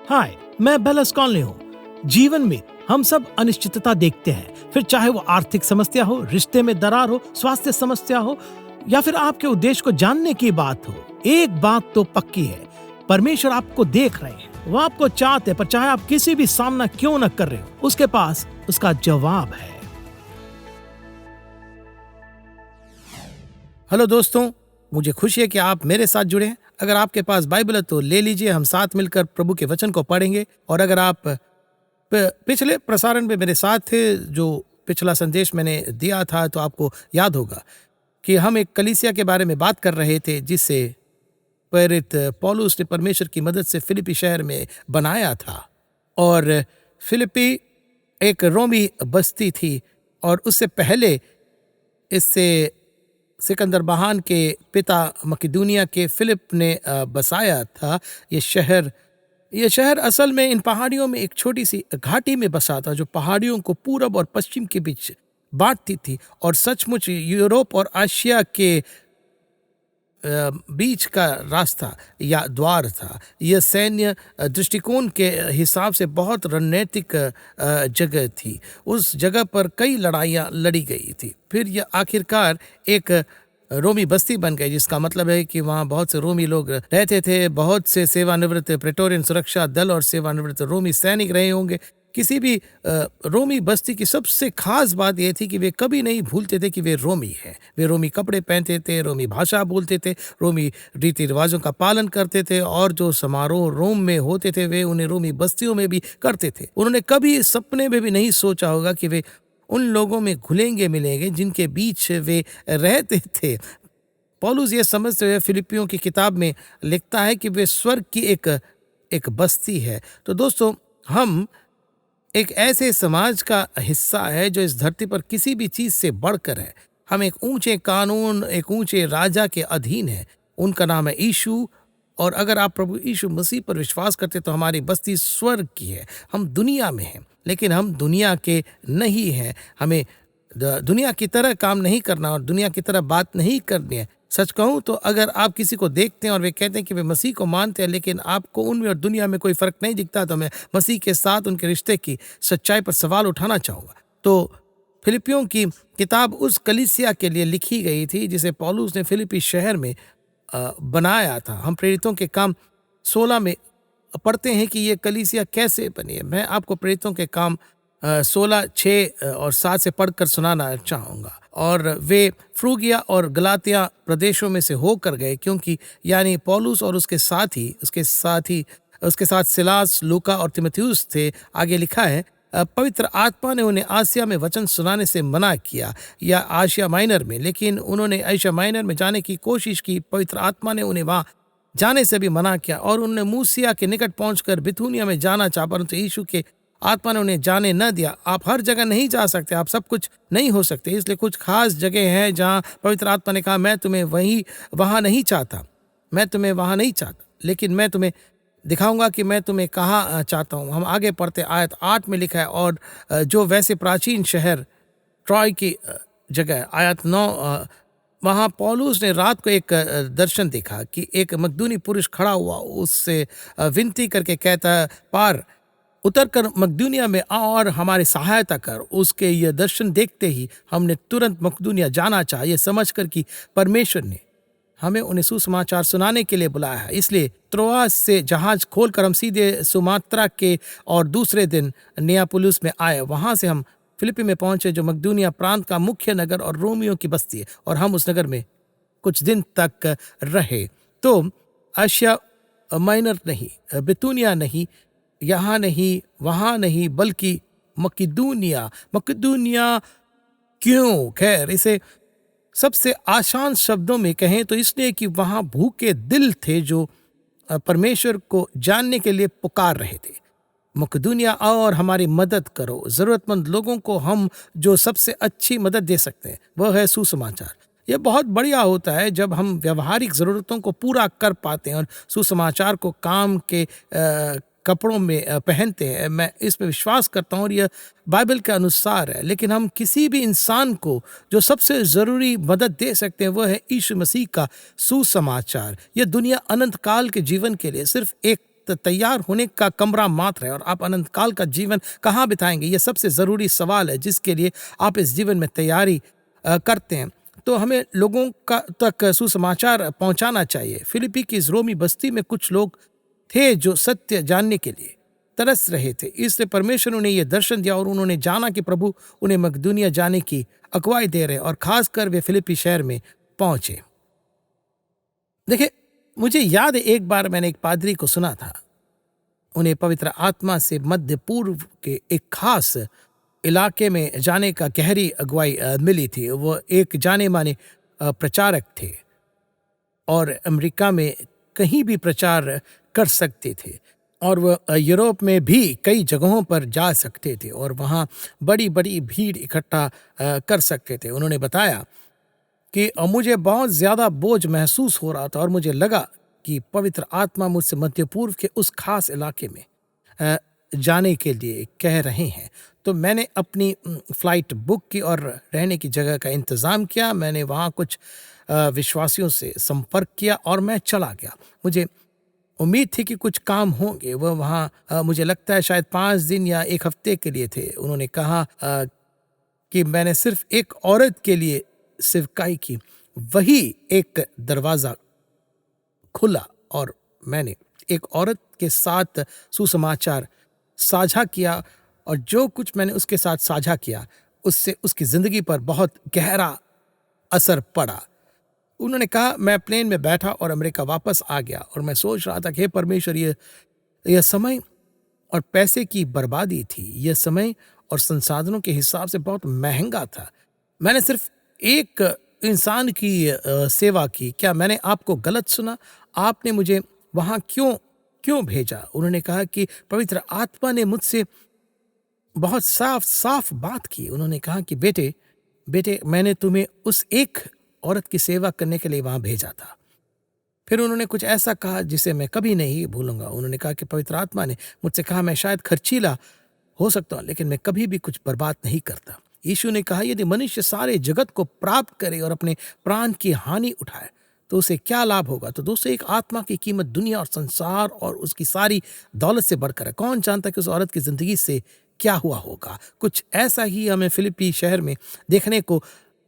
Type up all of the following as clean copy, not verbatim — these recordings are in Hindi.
हाय, मैं बेलस कॉनली हूँ। जीवन में हम सब अनिश्चितता देखते हैं, फिर चाहे वो आर्थिक समस्या हो, रिश्ते में दरार हो, स्वास्थ्य समस्या हो या फिर आपके उद्देश्य को जानने की बात हो। एक बात तो पक्की है, परमेश्वर आपको देख रहे हैं, वो आपको चाहते हैं, पर चाहे आप किसी भी सामना क्यों न कर रहे हो, उसके पास उसका जवाब है। हेलो दोस्तों, मुझे खुशी है कि आप मेरे साथ जुड़े हैं। अगर आपके पास बाइबल है तो ले लीजिए, हम साथ मिलकर प्रभु के वचन को पढ़ेंगे। और अगर आप पिछले प्रसारण में मेरे साथ थे, जो पिछला संदेश मैंने दिया था, तो आपको याद होगा कि हम एक कलीसिया के बारे में बात कर रहे थे जिसे प्रेरित पौलुस ने परमेश्वर की मदद से फिलिपी शहर में बनाया था। और फिलिपी एक रोमी बस्ती थी और उससे पहले इससे सिकंदर महान के पिता मकिदुनिया के फिलिप ने बसाया था। ये शहर असल में इन पहाड़ियों में एक छोटी सी घाटी में बसा था, जो पहाड़ियों को पूरब और पश्चिम के बीच बांटती थी और सचमुच यूरोप और आशिया के बीच का रास्ता या द्वार था। यह सैन्य दृष्टिकोण के हिसाब से बहुत रणनीतिक जगह थी। उस जगह पर कई लड़ाइयाँ लड़ी गई थी। फिर यह आखिरकार एक रोमी बस्ती बन गई, जिसका मतलब है कि वहाँ बहुत से रोमी लोग रहते थे। बहुत से सेवानिवृत्त प्रेटोरियन सुरक्षा दल और सेवानिवृत्त रोमी सैनिक रहे होंगे। किसी भी रोमी बस्ती की सबसे खास बात यह थी कि वे कभी नहीं भूलते थे कि वे रोमी हैं। वे रोमी कपड़े पहनते थे, रोमी भाषा बोलते थे, रोमी रीति रिवाजों का पालन करते थे, और जो समारोह रोम में होते थे वे उन्हें रोमी बस्तियों में भी करते थे। उन्होंने कभी सपने में भी नहीं सोचा होगा कि वे उन लोगों में घुलेंगे मिलेंगे जिनके बीच वे रहते थे। पौलुस ये समझते हुए फिलिपियों की किताब में लिखता है कि वे स्वर्ग की एक बस्ती है। तो दोस्तों, हम एक ऐसे समाज का हिस्सा है जो इस धरती पर किसी भी चीज से बढ़कर है। हम एक ऊंचे कानून, एक ऊंचे राजा के अधीन है। उनका नाम है यीशु। और अगर आप प्रभु यीशु मसीह पर विश्वास करते तो हमारी बस्ती स्वर्ग की है। हम दुनिया में हैं, लेकिन हम दुनिया के नहीं हैं। हमें दुनिया की तरह काम नहीं करना और दुनिया की तरह बात नहीं करनी है। सच कहूं तो अगर आप किसी को देखते हैं और वे कहते हैं कि वे मसीह को मानते हैं, लेकिन आपको उनमें और दुनिया में कोई फर्क नहीं दिखता, तो मैं मसीह के साथ उनके रिश्ते की सच्चाई पर सवाल उठाना चाहूँगा। तो फिलिपियों की किताब उस कलीसिया के लिए लिखी गई थी जिसे पौलुस ने फिलिपी शहर में बनाया था। हम प्रेरितों के काम 16 में पढ़ते हैं कि ये कलीसिया कैसे बनी है। मैं आपको प्रेरितों के काम 16, 6 और 7 से पढ़कर सुनाना चाहूँगा। और वे फ्रूगिया और गलातिया प्रदेशों में से होकर गए, क्योंकि यानी पौलुस और उसके साथ सिलास, लूका और तीमुथियुस थे। आगे लिखा है, पवित्र आत्मा ने उन्हें आसिया में वचन सुनाने से मना किया, या आशिया माइनर में, लेकिन उन्होंने एशिया माइनर में जाने की कोशिश की। पवित्र आत्मा ने उन्हें वहां जाने से भी मना किया और उन्होंने मूसिया के निकट पहुंचकर बिथुनिया में जाना चाहा, परंतु यीशु के आत्मा ने उन्हें जाने न दिया। आप हर जगह नहीं जा सकते, आप सब कुछ नहीं हो सकते, इसलिए कुछ खास जगह हैं जहां पवित्र आत्मा ने कहा, मैं तुम्हें वहां नहीं चाहता, लेकिन मैं तुम्हें दिखाऊंगा कि मैं तुम्हें कहाँ चाहता हूँ। हम आगे पढ़ते, आयत 8 में लिखा है, और जो वैसे प्राचीन शहर ट्रॉय की जगह, आयत 9, वहाँ पौलुस ने रात को एक दर्शन देखा कि एक मकदूनी पुरुष खड़ा हुआ, उससे विनती करके कहता, पार उतर कर मकदूनिया में आ और हमारी सहायता कर। उसके यह दर्शन देखते ही हमने तुरंत मकदूनिया जाना चाहा, यह समझकर कि परमेश्वर ने हमें उन्हें सुसमाचार सुनाने के लिए बुलाया है। इसलिए त्रोआस से जहाज खोलकर हम सीधे सुमात्रा के और दूसरे दिन नियापुलिस में आए। वहां से हम फिलिपी में पहुंचे, जो मकदूनिया प्रांत का मुख्य नगर और रोमियों की बस्ती है, और हम उस नगर में कुछ दिन तक रहे। तो आशिया माइनर नहीं, बितूनिया नहीं, यहाँ नहीं, वहां नहीं, बल्कि मकिदुनिया। क्यों? खैर, इसे सबसे आसान शब्दों में कहें तो इसलिए कि वहां भूखे दिल थे जो परमेश्वर को जानने के लिए पुकार रहे थे। मकदूनिया आओ और हमारी मदद करो। जरूरतमंद लोगों को हम जो सबसे अच्छी मदद दे सकते हैं वह है सुसमाचार। यह बहुत बढ़िया होता है जब हम व्यवहारिक जरूरतों को पूरा कर पाते हैं और सुसमाचार को काम के कपड़ों में पहनते हैं। मैं इसमें विश्वास करता हूँ और यह बाइबल के अनुसार है। लेकिन हम किसी भी इंसान को जो सबसे ज़रूरी मदद दे सकते हैं वह है यीशु मसीह का सुसमाचार। यह दुनिया अनंत काल के जीवन के लिए सिर्फ एक निमित्त तैयार होने का कमरा मात्र है और आप अनंत काल का जीवन कहाँ बिताएंगे, ये सबसे ज़रूरी सवाल है जिसके लिए आप इस जीवन में तैयारी करते हैं। तो हमें लोगों का तक सुसमाचार पहुंचाना चाहिए। फिलिपी की इस रोमी बस्ती में कुछ लोग थे जो सत्य जानने के लिए तरस रहे थे, इसलिए परमेश्वर ने उन्हें यह दर्शन दिया और उन्होंने जाना कि प्रभु उन्हें मकदूनिया जाने की अगुवाई दे रहे और खासकर वे फिलिपी शहर में पहुंचे। देखिए, मुझे याद है एक बार मैंने एक पादरी को सुना था, उन्हें पवित्र आत्मा से मध्य पूर्व के एक खास इलाके में जाने का गहरी अगुवाई मिली थी। वो एक जाने माने प्रचारक थे और अमेरिका में कहीं भी प्रचार कर सकते थे और वह यूरोप में भी कई जगहों पर जा सकते थे और वहाँ बड़ी बड़ी भीड़ इकट्ठा कर सकते थे। उन्होंने बताया कि मुझे बहुत ज़्यादा बोझ महसूस हो रहा था और मुझे लगा कि पवित्र आत्मा मुझसे मध्य पूर्व के उस खास इलाके में जाने के लिए कह रहे हैं। तो मैंने अपनी फ़्लाइट बुक की और रहने की जगह का इंतज़ाम किया। मैंने वहाँ कुछ विश्वासियों से संपर्क किया और मैं चला गया। मुझे उम्मीद थी कि कुछ काम होंगे। वह वहाँ मुझे लगता है शायद 5 दिन या 1 हफ्ते के लिए थे। उन्होंने कहा कि मैंने सिर्फ एक औरत के लिए सेवकाई की। वही एक दरवाज़ा खुला और मैंने एक औरत के साथ सुसमाचार साझा किया और जो कुछ मैंने उसके साथ साझा किया उससे उसकी ज़िंदगी पर बहुत गहरा असर पड़ा। उन्होंने कहा, मैं प्लेन में बैठा और अमेरिका वापस आ गया और मैं सोच रहा था कि हे परमेश्वर, यह समय और पैसे की बर्बादी थी। यह समय और संसाधनों के हिसाब से बहुत महंगा था। मैंने सिर्फ एक इंसान की सेवा की। क्या मैंने आपको गलत सुना? आपने मुझे वहाँ क्यों भेजा? उन्होंने कहा कि पवित्र आत्मा ने मुझसे बहुत साफ साफ बात की। उन्होंने कहा कि बेटे मैंने तुम्हें उस एक औरत की सेवा करने के लिए वहाँ भेजा था। फिर उन्होंने कुछ ऐसा कहा जिसे मैं कभी नहीं भूलूंगा। उन्होंने कहा कि पवित्र आत्मा ने मुझसे कहा, मैं शायद खर्चीला हो सकता हूँ लेकिन मैं कभी भी कुछ बर्बाद नहीं करता। यीशु ने कहा, यदि मनुष्य सारे जगत को प्राप्त करे और अपने प्राण की हानि उठाए तो उसे क्या लाभ होगा? तो दोस्तों, एक आत्मा की कीमत दुनिया और संसार और उसकी सारी दौलत से बढ़कर है। कौन जानता कि उस औरत की जिंदगी से क्या हुआ होगा? कुछ ऐसा ही हमें फिलिपी शहर में देखने को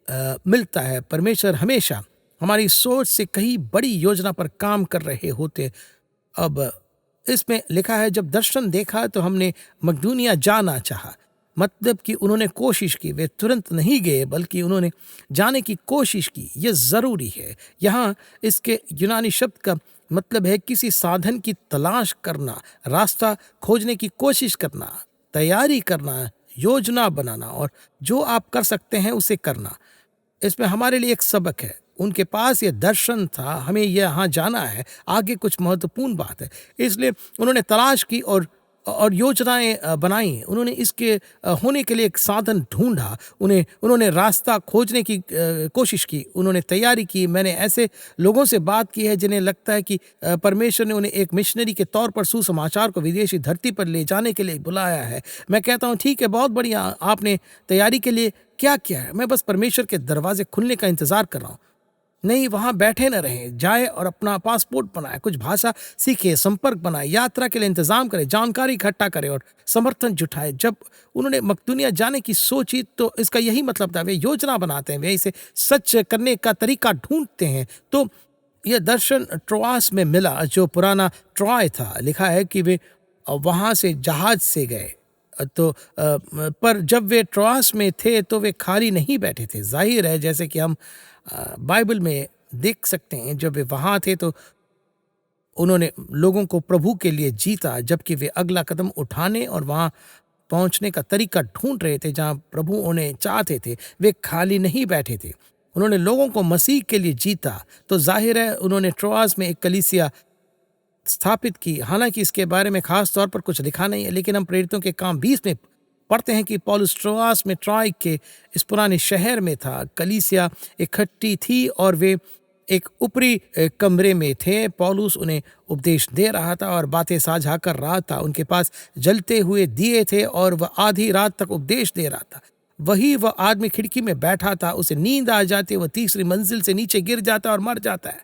मिलता है। परमेश्वर हमेशा हमारी सोच से कहीं बड़ी योजना पर काम कर रहे होते। अब इसमें लिखा है, जब दर्शन देखा तो हमने मकदूनिया जाना चाहा। मतलब कि उन्होंने कोशिश की, वे तुरंत नहीं गए बल्कि उन्होंने जाने की कोशिश की। यह ज़रूरी है। यहाँ इसके यूनानी शब्द का मतलब है किसी साधन की तलाश करना, रास्ता खोजने की कोशिश करना, तैयारी करना, योजना बनाना और जो आप कर सकते हैं उसे करना। इसमें हमारे लिए एक सबक है। उनके पास ये दर्शन था, हमें यहाँ जाना है, आगे कुछ महत्वपूर्ण बात है। इसलिए उन्होंने तलाश की और योजनाएं बनाई। उन्होंने इसके होने के लिए एक साधन ढूंढा। उन्होंने रास्ता खोजने की कोशिश की। उन्होंने तैयारी की। मैंने ऐसे लोगों से बात की है जिन्हें लगता है कि परमेश्वर ने उन्हें एक मिशनरी के तौर पर सुसमाचार को विदेशी धरती पर ले जाने के लिए बुलाया है। मैं कहता हूँ, ठीक है, बहुत बढ़िया, आपने तैयारी के लिए क्या किया है? मैं बस परमेश्वर के दरवाजे खुलने का इंतजार कर रहा हूँ। नहीं, वहाँ बैठे न रहें, जाए और अपना पासपोर्ट बनाए, कुछ भाषा सीखे, संपर्क बनाए, यात्रा के लिए इंतजाम करें, जानकारी इकट्ठा करें और समर्थन जुटाए। जब उन्होंने मकदूनिया जाने की सोची तो इसका यही मतलब था, वे योजना बनाते हैं, वे इसे सच करने का तरीका ढूंढते हैं। तो यह दर्शन ट्रोआस में मिला, जो पुराना ट्रॉय था। लिखा है कि वे वहाँ से जहाज से गए तो पर जब वे ट्रोआस में थे तो वे खाली नहीं बैठे थे। जाहिर है, जैसे कि हम बाइबल में देख सकते हैं, जब वे वहाँ थे तो उन्होंने लोगों को प्रभु के लिए जीता, जबकि वे अगला कदम उठाने और वहाँ पहुँचने का तरीका ढूंढ रहे थे जहाँ प्रभु उन्हें चाहते थे। वे खाली नहीं बैठे थे, उन्होंने लोगों को मसीह के लिए जीता। तो जाहिर है उन्होंने ट्रोआस में एक कलीसिया स्थापित की। हालांकि इसके बारे में खास तौर पर कुछ लिखा नहीं है, लेकिन हम प्रेरितों के काम 20 में पढ़ते हैं कि पौलुस ट्रोआस में ट्रॉय के इस पुराने शहर में था। कलीसिया इकट्ठी थी और वे एक ऊपरी कमरे में थे। पौलुस उन्हें उपदेश दे रहा था और बातें साझा कर रहा था। उनके पास जलते हुए दिए थे और वह आधी रात तक उपदेश दे रहा था। वही वह आदमी खिड़की में बैठा था, उसे नींद आ जाती है, वह तीसरी मंजिल से नीचे गिर जाता है और मर जाता है।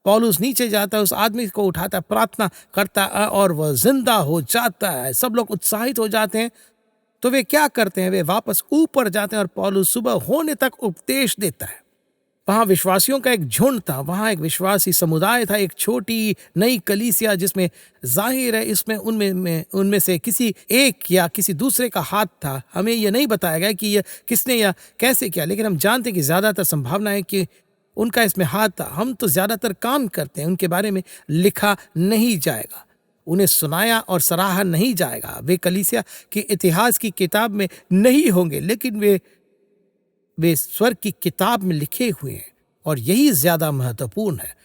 पौलुस नीचे जाता है, उस आदमी को उठाता है, प्रार्थना करता है और वह जिंदा हो जाता है। सब लोग उत्साहित हो जाते हैं। तो वे क्या करते हैं, वे वापस ऊपर जाते हैं और पौलुस सुबह होने तक उपदेश देता है। वहां विश्वासियों का एक झुंड था, वहां एक विश्वासी समुदाय था, एक छोटी नई कलीसिया, जिसमें जाहिर है इसमें उनमें से किसी एक या किसी दूसरे का हाथ था। हमें यह नहीं बताया गया कि यह किसने या कैसे किया, लेकिन हम जानते हैं कि ज्यादातर संभावना है कि उनका इसमें हाथ था। हम तो ज्यादातर काम करते हैं, उनके बारे में लिखा नहीं जाएगा, उन्हें सुनाया और सराहा नहीं जाएगा। वे कलीसिया के इतिहास की किताब में नहीं होंगे, लेकिन वे स्वर्ग की किताब में लिखे हुए हैं, और यही ज्यादा महत्वपूर्ण है।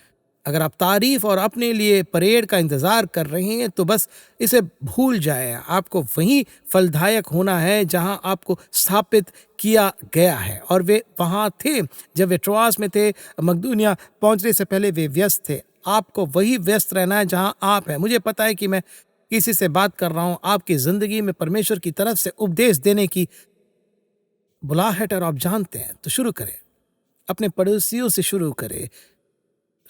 अगर आप तारीफ और अपने लिए परेड का इंतजार कर रहे हैं तो बस इसे भूल जाएं। आपको वहीं फलदायक होना है जहां आपको स्थापित किया गया है। और वे वहां थे जब वे ट्रोआस में थे। मकदूनिया पहुंचने से पहले वे व्यस्त थे। आपको वही व्यस्त रहना है जहां आप हैं। मुझे पता है कि मैं किसी से बात कर रहा हूं, आपकी जिंदगी में परमेश्वर की तरफ से उपदेश देने की बुलाहट, और आप जानते हैं, तो शुरू करें। अपने पड़ोसियों से शुरू करें,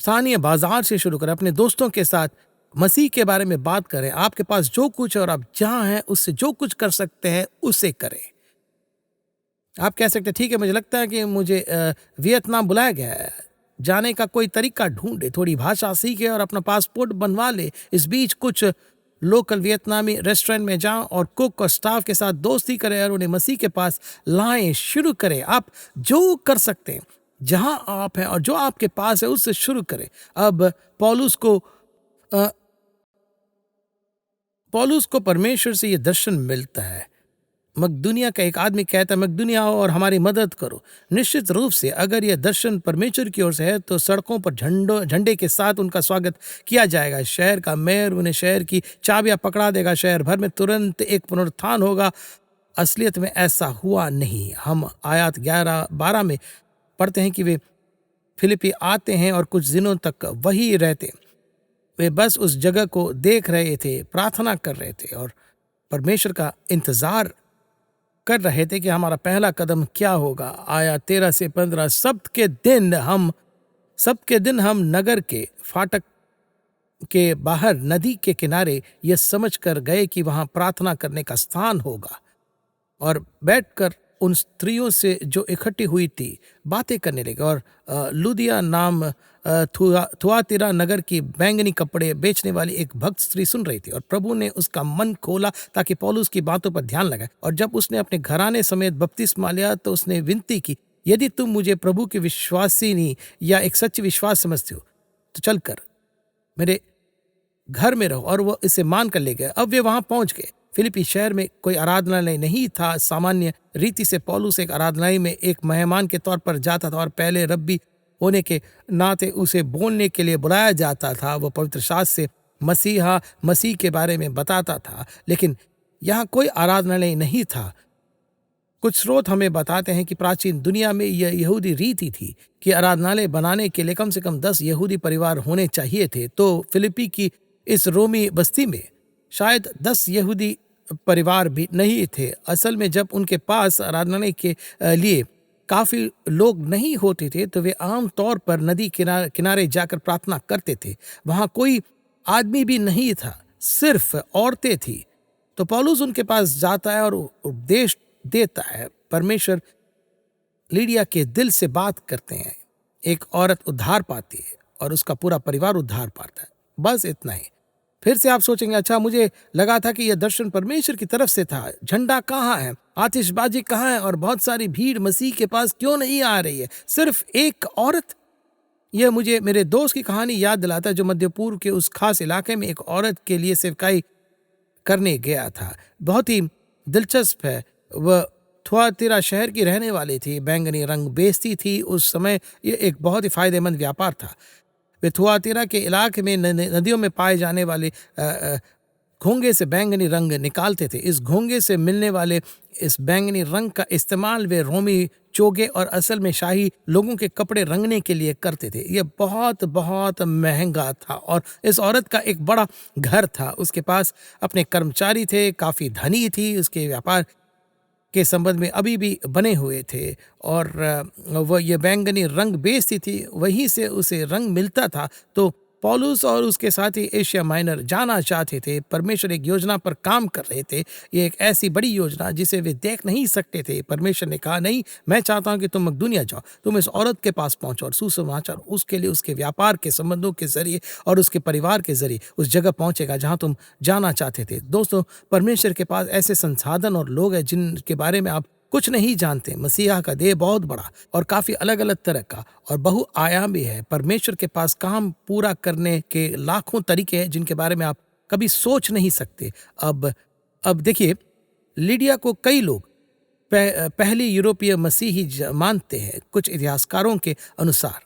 स्थानीय बाजार से शुरू करें, अपने दोस्तों के साथ मसीह के बारे में बात करें। आपके पास जो कुछ है और आप जहां हैं उससे जो कुछ कर सकते हैं उसे करें। आप कह सकते हैं, ठीक है, मुझे लगता है कि मुझे वियतनाम बुलाया गया है, जाने का कोई तरीका ढूंढे, थोड़ी भाषा सीखे और अपना पासपोर्ट बनवा ले। इस बीच कुछ लोकल वियतनामी रेस्टोरेंट में जाएं और कुक और स्टाफ के साथ दोस्ती करें और उन्हें मसीह के पास लाएं। शुरू करें। आप जो कर सकते हैं, जहां आप हैं और जो आपके पास है उससे शुरू करें। अब अ, पौलुस को परमेश्वर से यह दर्शन मिलता है। मकदूनिया का एक आदमी कहता है, मकदूनिया आओ और हमारी मदद करो। निश्चित रूप से अगर यह दर्शन परमेश्वर की ओर से है तो सड़कों पर झंडे के साथ उनका स्वागत किया जाएगा। शहर का मेयर उन्हें शहर की चाबियां पकड़ा देगा। शहर भर में तुरंत एक पुनरुत्थान होगा। असलियत में ऐसा हुआ नहीं। हम आयत 11-12 में पढ़ते हैं कि वे फिलिपी आते हैं और कुछ दिनों तक वही रहते। वे बस उस जगह को देख रहे थे, प्रार्थना कर रहे थे और परमेश्वर का इंतजार कर रहे थे कि हमारा पहला कदम क्या होगा। आया 13 से 15, सबके दिन हम नगर के फाटक के बाहर नदी के किनारे यह समझ कर गए कि वहां प्रार्थना करने का स्थान होगा, और बैठकर उन स्त्रियों से जो इकट्ठी हुई थी बातें करने लगे। और लुदिया नाम थुआतिरा नगर की बैंगनी कपड़े बेचने वाली एक भक्त स्त्री सुन रही थी, और प्रभु ने उसका मन खोला ताकि पौलुस की बातों पर ध्यान लगाए। और जब उसने अपने घराने समेत बपतिस्मा लिया तो उसने विनती की, यदि तुम मुझे प्रभु की विश्वासिनी या एक सच्ची विश्वास समझते हो तो चलकर मेरे घर में रहो। और वो इसे मान कर ले गए। अब वे वहां पहुंच गए। फिलिपी शहर में कोई आराधनालय नहीं था। सामान्य रीति से पौलुस एक आराधनालय में एक मेहमान के तौर पर जाता था, और पहले रब्बी होने के नाते उसे बोलने के लिए बुलाया जाता था। वो पवित्र शास्त्र से मसीह के बारे में बताता था, लेकिन यहाँ कोई आराधनालय नहीं था। कुछ स्रोत हमें बताते हैं कि प्राचीन दुनिया में यह यहूदी रीति थी कि आराधनालय बनाने के लिए कम से कम 10 यहूदी परिवार होने चाहिए थे। तो फिलिपी की इस रोमी बस्ती में शायद 10 यहूदी परिवार भी नहीं थे। असल में जब उनके पास आराधनालय के लिए काफी लोग नहीं होते थे तो वे आम तौर पर नदी किनारे जाकर प्रार्थना करते थे। वहां कोई आदमी भी नहीं था, सिर्फ औरतें थी। तो पौलुस उनके पास जाता है और उपदेश देता है। परमेश्वर लीडिया के दिल से बात करते हैं। एक औरत उद्धार पाती है और उसका पूरा परिवार उद्धार पाता है। बस इतना ही। फिर से आप सोचेंगे, अच्छा, मुझे लगा था कि यह दर्शन परमेश्वर की तरफ से था। झंडा कहाँ है, आतिशबाजी कहाँ है, और बहुत सारी भीड़ मसीह के पास क्यों नहीं आ रही है? सिर्फ एक औरत। यह मुझे मेरे दोस्त की कहानी याद दिलाता है जो मध्य पूर्व के उस खास इलाके में एक औरत के लिए सेवकाई करने गया था। बहुत ही दिलचस्प है। वह थुआतिरा शहर की रहने वाली थी, बैंगनी रंग बेचती थी। उस समय यह एक बहुत ही फायदेमंद व्यापार था। वे थुआतिरा के इलाके में नदियों में पाए जाने वाले घोंगे से बैंगनी रंग निकालते थे। इस घोंगे से मिलने वाले इस बैंगनी रंग का इस्तेमाल वे रोमी चोगे और असल में शाही लोगों के कपड़े रंगने के लिए करते थे। यह बहुत बहुत महंगा था। और इस औरत का एक बड़ा घर था। उसके पास अपने कर्मचारी थे, काफी धनी थी। उसके व्यापार के संबंध में अभी भी बने हुए थे और वह ये बैंगनी रंग बेचती थी, वहीं से उसे रंग मिलता था। तो पौलुस और उसके साथी एशिया माइनर जाना चाहते थे। परमेश्वर एक योजना पर काम कर रहे थे। ये एक ऐसी बड़ी योजना जिसे वे देख नहीं सकते थे। परमेश्वर ने कहा, नहीं, मैं चाहता हूं कि तुम मकदूनिया जाओ, तुम इस औरत के पास पहुंचो और सुसमाचार उसके लिए उसके व्यापार के संबंधों के जरिए और उसके परिवार के जरिए उस जगह पहुंचेगा जहां तुम जाना चाहते थे। दोस्तों, परमेश्वर के पास ऐसे संसाधन और लोग हैं जिनके बारे में आप कुछ नहीं जानते। मसीहा का देह बहुत बड़ा और काफी अलग अलग तरह का और बहुआयामी है। परमेश्वर के पास काम पूरा करने के लाखों तरीके हैं जिनके बारे में आप कभी सोच नहीं सकते। अब देखिए, लीडिया को कई लोग पहली यूरोपीय मसीही मानते हैं। कुछ इतिहासकारों के अनुसार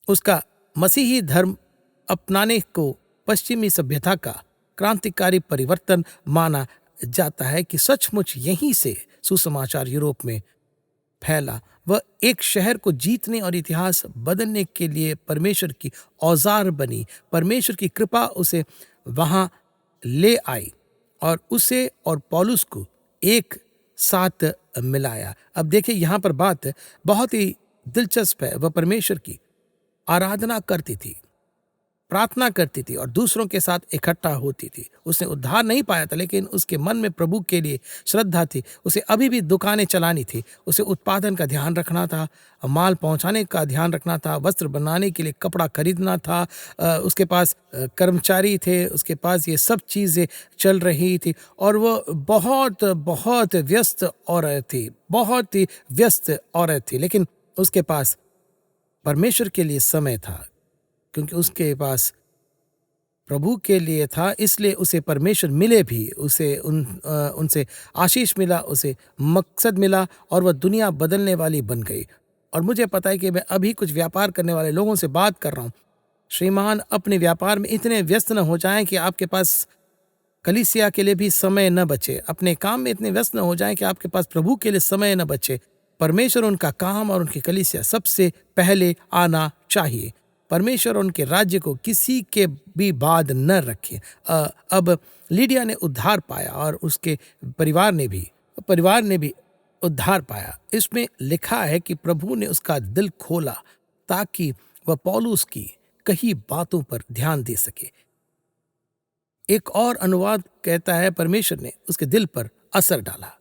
उसका मसीही धर्म अपनाने को पश्चिमी सभ्यता का क्रांतिकारी परिवर्तन माना जाता है कि सचमुच यहीं से सुसमाचार यूरोप में फैला। वह एक शहर को जीतने और इतिहास बदलने के लिए परमेश्वर की औजार बनी। परमेश्वर की कृपा उसे वहां ले आई और उसे और पौलुस को एक साथ मिलाया। अब देखिए, यहाँ पर बात बहुत ही दिलचस्प है। वह परमेश्वर की आराधना करती थी, प्रार्थना करती थी और दूसरों के साथ इकट्ठा होती थी। उसने उद्धार नहीं पाया था, लेकिन उसके मन में प्रभु के लिए श्रद्धा थी। उसे अभी भी दुकानें चलानी थी, उसे उत्पादन का ध्यान रखना था, माल पहुंचाने का ध्यान रखना था, वस्त्र बनाने के लिए कपड़ा खरीदना था। उसके पास कर्मचारी थे, उसके पास ये सब चीज़ें चल रही थी और वो बहुत बहुत व्यस्त औरत थी, बहुत ही व्यस्त औरत थी। लेकिन उसके पास परमेश्वर के लिए समय था, क्योंकि उसके पास प्रभु के लिए था, इसलिए उसे परमेश्वर मिले भी। उसे उनसे आशीष मिला, उसे मकसद मिला और वह दुनिया बदलने वाली बन गई। और मुझे पता है कि मैं अभी कुछ व्यापार करने वाले लोगों से बात कर रहा हूँ। श्रीमान, अपने व्यापार में इतने व्यस्त न हो जाएं कि आपके पास कलीसिया के लिए भी समय न बचे। अपने काम में इतने व्यस्त न हो जाएं कि आपके पास प्रभु के लिए समय न बचे। परमेश्वर, उनका काम और उनकी कलीसिया सबसे पहले आना चाहिए। परमेश्वर उनके राज्य को किसी के भी बाद न रखे। अब लीडिया ने उद्धार पाया और उसके परिवार ने भी उद्धार पाया। इसमें लिखा है कि प्रभु ने उसका दिल खोला ताकि वह पौलुस की कई बातों पर ध्यान दे सके। एक और अनुवाद कहता है, परमेश्वर ने उसके दिल पर असर डाला।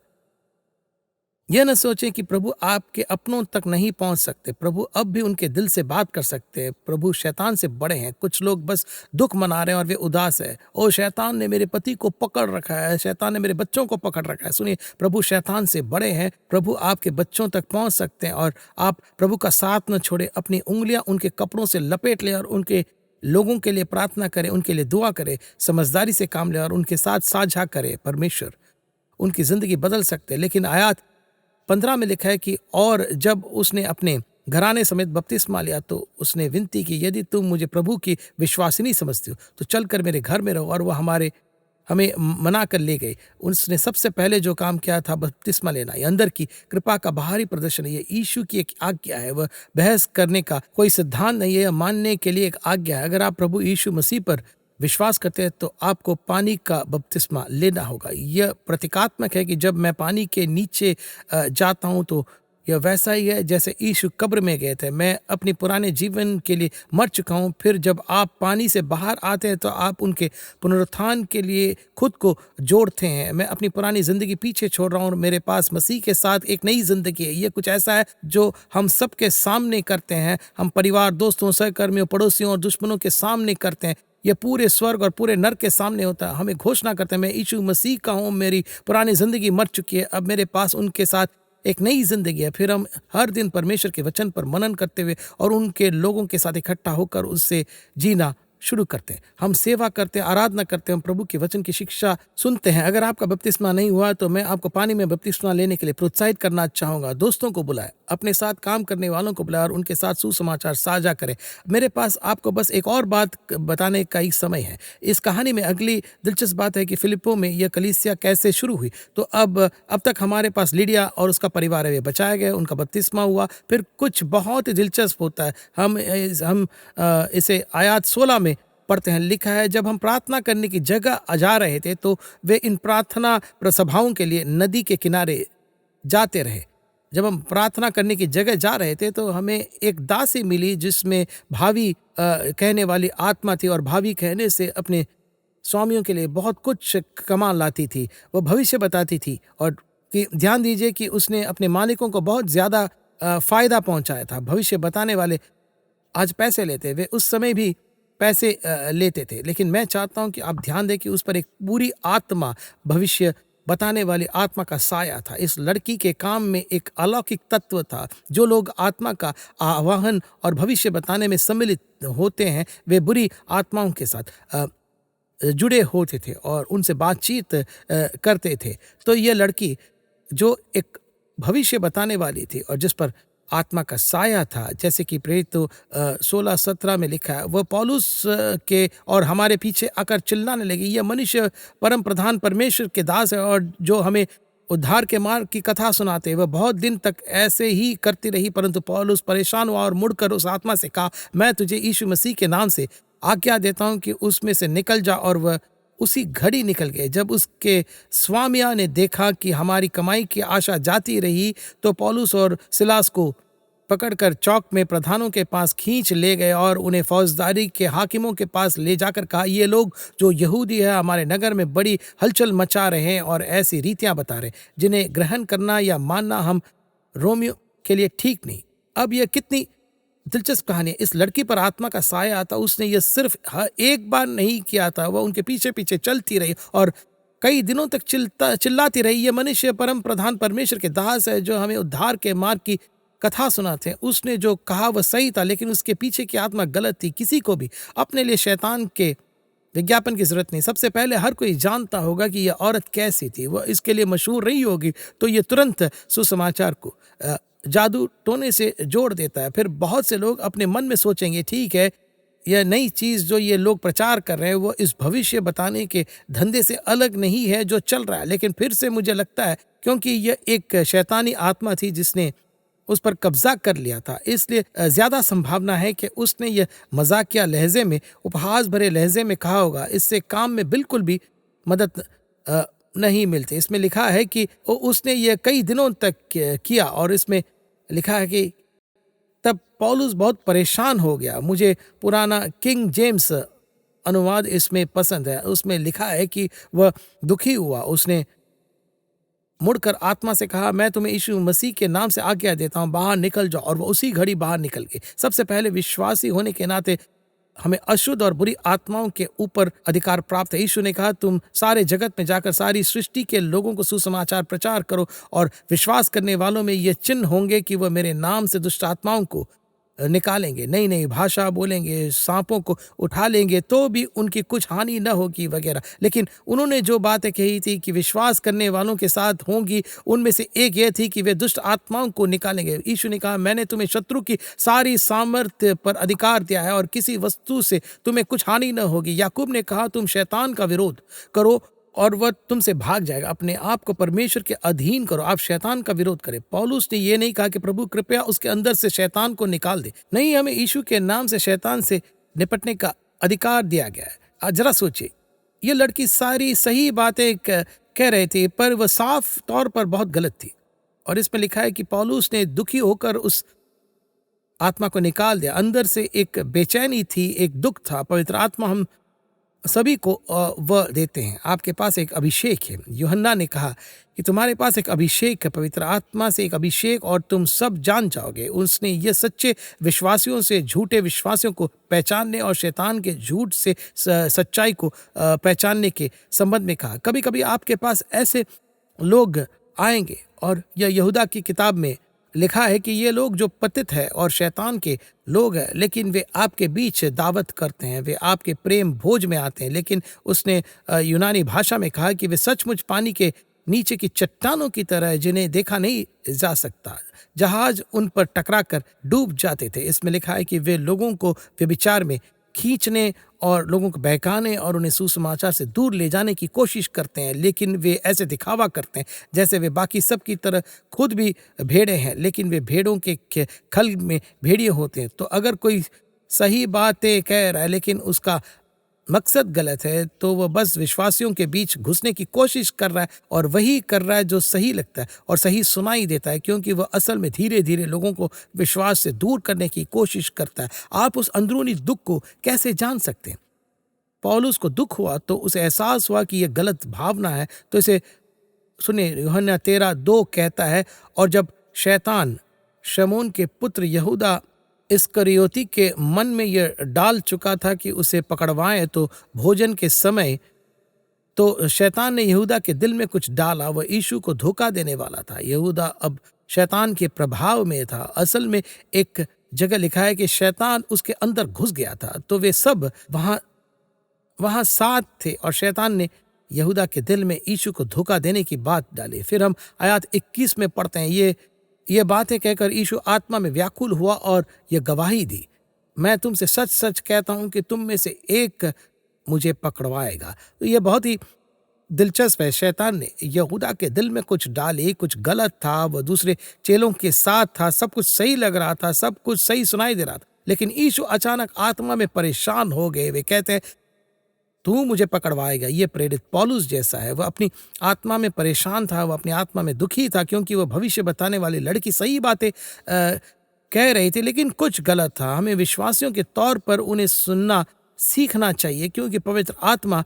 यह न सोचें कि प्रभु आपके अपनों तक नहीं पहुंच सकते। प्रभु अब भी उनके दिल से बात कर सकते हैं। प्रभु शैतान से बड़े हैं। कुछ लोग बस दुख मना रहे हैं और वे उदास है। ओ, शैतान ने मेरे पति को पकड़ रखा है, शैतान ने मेरे बच्चों को पकड़ रखा है। सुनिए, प्रभु शैतान से बड़े हैं। प्रभु आपके बच्चों तक पहुंच सकते हैं और आप प्रभु का साथ न छोड़े। अपनी उंगलियां उनके कपड़ों से लपेट लें और उनके लोगों के लिए प्रार्थना करें, उनके लिए दुआ करें, समझदारी से काम लें और उनके साथ साझा करें। परमेश्वर उनकी जिंदगी बदल सकते हैं। लेकिन आयत 15 में लिखा है कि और जब उसने अपने घराने समेत बपतिस्मा लिया तो उसने विनती की, यदि तुम मुझे प्रभु की विश्वासिनी समझती हो तो चलकर मेरे घर में रहो। और वह हमें मना कर ले गए। उसने सबसे पहले जो काम किया था बपतिस्मा लेना। ये अंदर की कृपा का बाहरी प्रदर्शन है। ये यीशु की एक आज्ञा है। वह बहस करने का कोई सिद्धांत नहीं है, यह मानने के लिए एक आज्ञा है। अगर आप प्रभु यीशु मसीह पर विश्वास करते हैं तो आपको पानी का बपतिस्मा लेना होगा। यह प्रतीकात्मक है कि जब मैं पानी के नीचे जाता हूं तो यह वैसा ही है जैसे यीशु कब्र में गए थे। मैं अपनी पुराने जीवन के लिए मर चुका हूं। फिर जब आप पानी से बाहर आते हैं तो आप उनके पुनरुत्थान के लिए खुद को जोड़ते हैं। मैं अपनी पुरानी जिंदगी पीछे छोड़ रहा हूं और मेरे पास मसीह के साथ एक नई जिंदगी है। यह कुछ ऐसा है जो हम सबके सामने करते हैं। हम परिवार, दोस्तों, सहकर्मियों, पड़ोसियों और दुश्मनों के सामने करते हैं। यह पूरे स्वर्ग और पूरे नरक के सामने होता है। हमें घोषणा करते हैं, मैं यीशु मसीह का हूँ, मेरी पुरानी जिंदगी मर चुकी है, अब मेरे पास उनके साथ एक नई जिंदगी है। फिर हम हर दिन परमेश्वर के वचन पर मनन करते हुए और उनके लोगों के साथ इकट्ठा होकर उससे जीना शुरू करते हैं। हम सेवा करते हैं, आराधना करते हैं, हम प्रभु के वचन की शिक्षा सुनते हैं। अगर आपका बपतिस्मा नहीं हुआ तो मैं आपको पानी में बपतिस्मा लेने के लिए प्रोत्साहित करना चाहूंगा। दोस्तों को बुलाएं, अपने साथ काम करने वालों को बुलाएं और उनके साथ सुसमाचार साझा करें। मेरे पास आपको बस एक और बात बताने का ही समय है। इस कहानी में अगली दिलचस्प बात है कि फिलिप्पो में यह कलीसिया कैसे शुरू हुई। तो अब तक हमारे पास लीडिया और उसका परिवार है, वे बचाए गए, उनका बपतिस्मा हुआ। फिर कुछ बहुत ही दिलचस्प होता है। हम इसे आयत 16 में पढ़ते हैं, लिखा है जब हम प्रार्थना करने की जगह जा रहे थे तो वे इन प्रार्थना सभाओं के लिए नदी के किनारे जाते रहे। जब हम प्रार्थना करने की जगह जा रहे थे तो हमें एक दासी मिली जिसमें भावी कहने वाली आत्मा थी और भावी कहने से अपने स्वामियों के लिए बहुत कुछ कमा लाती थी। वो भविष्य बताती थी और कि ध्यान दीजिए कि उसने अपने मालिकों को बहुत ज़्यादा फ़ायदा पहुंचाया था। भविष्य बताने वाले आज पैसे लेते, वे उस समय भी पैसे लेते थे, लेकिन मैं चाहता हूं कि आप ध्यान दें कि उस पर एक पूरी आत्मा, भविष्य बताने वाली आत्मा का साया था। इस लड़की के काम में एक अलौकिक तत्व था। जो लोग आत्मा का आवाहन और भविष्य बताने में सम्मिलित होते हैं वे बुरी आत्माओं के साथ जुड़े होते थे और उनसे बातचीत करते थे। तो ये लड़की जो एक भविष्य बताने वाली थी और जिस पर आत्मा का साया था, जैसे कि प्रेरित 16-17 में लिखा है, वह पौलुस के और हमारे पीछे आकर चिल्लाने लगी, यह मनुष्य परम प्रधान परमेश्वर के दास है और जो हमें उद्धार के मार्ग की कथा सुनाते। वह बहुत दिन तक ऐसे ही करती रही, परंतु पौलुस परेशान हुआ और मुड़कर उस आत्मा से कहा, मैं तुझे यीशु मसीह के नाम से आज्ञा देता हूं कि उसमें से निकल जा। और वह उसी घड़ी निकल गए। जब उसके स्वामिया ने देखा कि हमारी कमाई की आशा जाती रही तो पौलुस और सिलास को पकड़कर चौक में प्रधानों के पास खींच ले गए और उन्हें फौजदारी के हाकिमों के पास ले जाकर कहा, ये लोग जो यहूदी है हमारे नगर में बड़ी हलचल मचा रहे हैं और ऐसी रीतियां बता रहे जिन्हें ग्रहण करना या मानना हम रोमियो के लिए ठीक नहीं। अब यह कितनी दिलचस्प कहानी है। इस लड़की पर आत्मा का साया आता, उसने ये सिर्फ एक बार नहीं किया था, वह उनके पीछे पीछे चलती रही और कई दिनों तक चिल्लाती रही, ये मनुष्य परम प्रधान परमेश्वर के दास है जो हमें उद्धार के मार्ग की कथा सुनाते हैं। उसने जो कहा वह सही था, लेकिन उसके पीछे की आत्मा गलत थी। किसी को भी अपने लिए शैतान के विज्ञापन की जरूरत नहीं। सबसे पहले हर कोई जानता होगा कि यह औरत कैसी थी। वह इसके लिए मशहूर रही होगी तो ये तुरंत सुसमाचार को जादू टोने से जोड़ देता है। फिर बहुत से लोग अपने मन में सोचेंगे, ठीक है, यह नई चीज जो ये लोग प्रचार कर रहे हैं वो इस भविष्य बताने के धंधे से अलग नहीं है जो चल रहा है। लेकिन फिर से मुझे लगता है क्योंकि यह एक शैतानी आत्मा थी जिसने उस पर कब्जा कर लिया था, इसलिए ज्यादा संभावना है कि उसने यह मजाकिया लहजे में, उपहास भरे लहजे में कहा होगा। इससे काम में बिल्कुल भी मदद नहीं मिलती। इसमें लिखा है कि उसने यह कई दिनों तक किया और इसमें लिखा है कि तब पौलुस बहुत परेशान हो गया। मुझे पुराना किंग जेम्स अनुवाद इसमें पसंद है। उसमें लिखा है कि वह दुखी हुआ। उसने मुड़कर आत्मा से कहा, मैं तुम्हें यीशु मसीह के नाम से आज्ञा देता हूं, बाहर निकल जाओ। और वो उसी घड़ी बाहर निकल गई। सबसे पहले विश्वासी होने के नाते हमें अशुद्ध और बुरी आत्माओं के ऊपर अधिकार प्राप्त है। यीशु ने कहा, तुम सारे जगत में जाकर सारी सृष्टि के लोगों को सुसमाचार प्रचार करो और विश्वास करने वालों में ये चिन्ह होंगे कि वह मेरे नाम से दुष्ट आत्माओं को निकालेंगे, नई नई भाषा बोलेंगे, सांपों को उठा लेंगे तो भी उनकी कुछ हानि न होगी वगैरह। लेकिन उन्होंने जो बातें कही थी कि विश्वास करने वालों के साथ होंगी, उनमें से एक यह थी कि वे दुष्ट आत्माओं को निकालेंगे। यीशु ने कहा, मैंने तुम्हें शत्रु की सारी सामर्थ्य पर अधिकार दिया है और किसी वस्तु से तुम्हें कुछ हानि न होगी। याकूब ने कहा, तुम शैतान का विरोध करो और वह तुमसे भाग जाएगा। अपने आप को परमेश्वर के अधीन करो, आप शैतान का विरोध करें। पौलुस ने यह नहीं कहा कि प्रभु कृपया उसके अंदर से शैतान को निकाल दे। नहीं, हमें यीशु के नाम से शैतान से निपटने का अधिकार दिया गया है। आज जरा सोचिए, यह लड़की सारी सही बातें कह रही थी पर वह साफ तौर पर बहुत गलत थी। और इसमें लिखा है कि पौलुस ने दुखी होकर उस आत्मा को निकाल दिया। अंदर से एक बेचैनी थी, एक दुख था। पवित्र आत्मा हम सभी को वह देते हैं। आपके पास एक अभिषेक है। यूहन्ना ने कहा कि तुम्हारे पास एक अभिषेक है, पवित्र आत्मा से एक अभिषेक, और तुम सब जान जाओगे। उसने ये सच्चे विश्वासियों से झूठे विश्वासियों को पहचानने और शैतान के झूठ से सच्चाई को पहचानने के संबंध में कहा। कभी कभी आपके पास ऐसे लोग आएंगे और यह यहूदा की किताब में लिखा है कि ये लोग जो पतित है और शैतान के लोग हैं, लेकिन वे आपके बीच दावत करते हैं, वे आपके प्रेम भोज में आते हैं। लेकिन उसने यूनानी भाषा में कहा कि वे सचमुच पानी के नीचे की चट्टानों की तरह जिन्हें देखा नहीं जा सकता, जहाज उन पर टकरा कर डूब जाते थे। इसमें लिखा है कि वे लोगों को व्यभिचार में खींचने और लोगों को बहकाने और उन्हें सुसमाचार से दूर ले जाने की कोशिश करते हैं। लेकिन वे ऐसे दिखावा करते हैं जैसे वे बाकी सब की तरह खुद भी भेड़े हैं, लेकिन वे भेड़ों के खल में भेड़िए होते हैं। तो अगर कोई सही बातें कह रहा है लेकिन उसका मकसद गलत है तो वह बस विश्वासियों के बीच घुसने की कोशिश कर रहा है, और वही कर रहा है जो सही लगता है और सही सुनाई देता है, क्योंकि वह असल में धीरे धीरे लोगों को विश्वास से दूर करने की कोशिश करता है। आप उस अंदरूनी दुख को कैसे जान सकते हैं? पौलुस को दुख हुआ तो उसे एहसास हुआ कि यह गलत भावना है। तो इसे सुनिए, यूहन्ना 13:2 कहता है, और जब शैतान शमून के पुत्र यहूदा इस्करियोती के मन में यह डाल चुका था कि उसे पकड़वाएं, तो भोजन के समय तो शैतान ने यहूदा के दिल में कुछ डाला। वह यीशु को धोखा देने वाला था। यहूदा अब शैतान के प्रभाव में था। असल में एक जगह लिखा है कि शैतान उसके अंदर घुस गया था। तो वे सब वहां साथ थे, और शैतान ने यहूदा के दिल में यीशु को धोखा देने की बात डाली। फिर हम आयत 21 में पढ़ते हैं, ये बातें कहकर यीशु आत्मा में व्याकुल हुआ और ये गवाही दी, मैं तुमसे सच सच कहता हूं कि तुम में से एक मुझे पकड़वाएगा। तो ये बहुत ही दिलचस्प है। शैतान ने यहूदा के दिल में कुछ डाली, कुछ गलत था, वह दूसरे चेलों के साथ था, सब कुछ सही लग रहा था, सब कुछ सही सुनाई दे रहा था, लेकिन यीशु अचानक आत्मा में परेशान हो गए। वे कहते हैं, तू मुझे पकड़वाएगा। ये प्रेरित पौलुस जैसा है। वह अपनी आत्मा में परेशान था, वह अपनी आत्मा में दुखी था, क्योंकि वह भविष्य बताने वाली लड़की सही बातें कह रही थी, लेकिन कुछ गलत था। हमें विश्वासियों के तौर पर उन्हें सुनना सीखना चाहिए, क्योंकि पवित्र आत्मा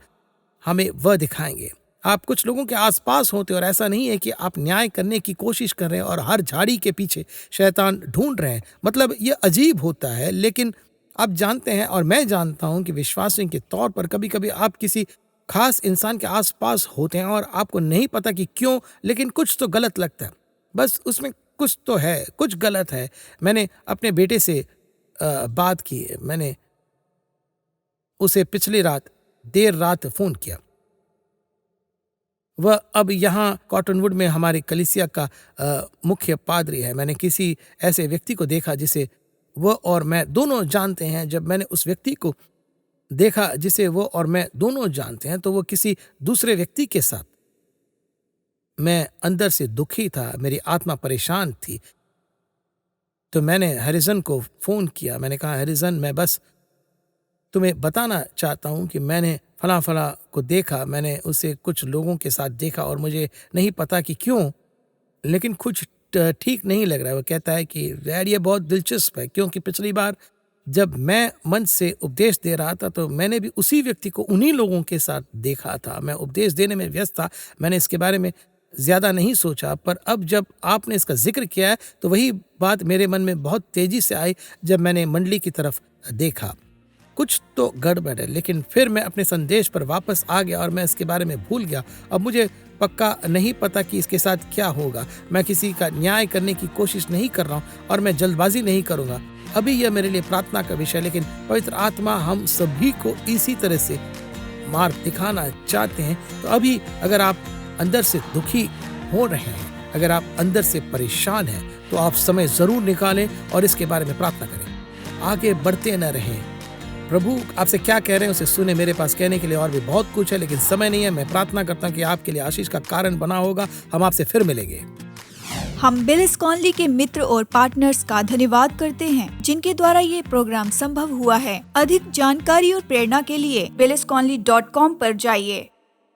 हमें वह दिखाएंगे। आप कुछ लोगों के आसपास होते, और ऐसा नहीं है कि आप न्याय करने की कोशिश कर रहे हैं और हर झाड़ी के पीछे शैतान ढूंढ रहे हैं। मतलब ये अजीब होता है, लेकिन आप जानते हैं और मैं जानता हूं कि विश्वासियों के तौर पर कभी कभी आप किसी खास इंसान के आसपास होते हैं और आपको नहीं पता कि क्यों, लेकिन कुछ तो गलत लगता है। बस उसमें कुछ तो है, कुछ गलत है। मैंने अपने बेटे से बात की। मैंने उसे पिछली रात देर रात फोन किया। वह अब यहाँ कॉटनवुड में हमारे कलीसिया का मुख्य पादरी है। मैंने किसी ऐसे व्यक्ति को देखा जिसे वह और मैं दोनों जानते हैं। जब मैंने उस व्यक्ति को देखा जिसे वो और मैं दोनों जानते हैं, तो वो किसी दूसरे व्यक्ति के साथ। मैं अंदर से दुखी था, मेरी आत्मा परेशान थी। तो मैंने हैरिसन को फोन किया। मैंने कहा, हैरिसन, मैं बस तुम्हें बताना चाहता हूं कि मैंने फला फला को देखा। मैंने उसे कुछ लोगों के साथ देखा और मुझे नहीं पता कि क्यों, लेकिन कुछ ठीक नहीं लग रहा है। वो कहता है कि यार ये बहुत दिलचस्प है, क्योंकि पिछली बार जब मैं मंच से उपदेश दे रहा था तो मैंने भी उसी व्यक्ति को उन्हीं लोगों के साथ देखा था। मैं उपदेश देने में व्यस्त था, मैंने इसके बारे में ज्यादा नहीं सोचा, पर अब जब आपने इसका जिक्र किया है तो वही बात मेरे मन में बहुत तेजी से आई। जब मैंने मंडली की तरफ देखा, कुछ तो गड़बड़ है। लेकिन फिर मैं अपने संदेश पर वापस आ गया और मैं इसके बारे में भूल गया। अब मुझे पक्का नहीं पता कि इसके साथ क्या होगा। मैं किसी का न्याय करने की कोशिश नहीं कर रहा हूँ और मैं जल्दबाजी नहीं करूंगा। अभी यह मेरे लिए प्रार्थना का विषय, लेकिन पवित्र आत्मा हम सभी को इसी तरह से मार्ग दिखाना चाहते हैं। तो अभी अगर आप अंदर से दुखी हो रहे हैं, अगर आप अंदर से परेशान हैं, तो आप समय जरूर निकालें और इसके बारे में प्रार्थना करें। आगे बढ़ते न रहें। प्रभु आपसे क्या कह रहे हैं उसे सुने। मेरे पास कहने के लिए और भी बहुत कुछ है, लेकिन समय नहीं है। मैं प्रार्थना करता हूँ कि आपके लिए आशीष का कारण बना होगा। हम आपसे फिर मिलेंगे। हम बिलिस कॉनली के मित्र और पार्टनर्स का धन्यवाद करते हैं, जिनके द्वारा ये प्रोग्राम संभव हुआ है। अधिक जानकारी और प्रेरणा के लिए billisconley.com पर जाइए।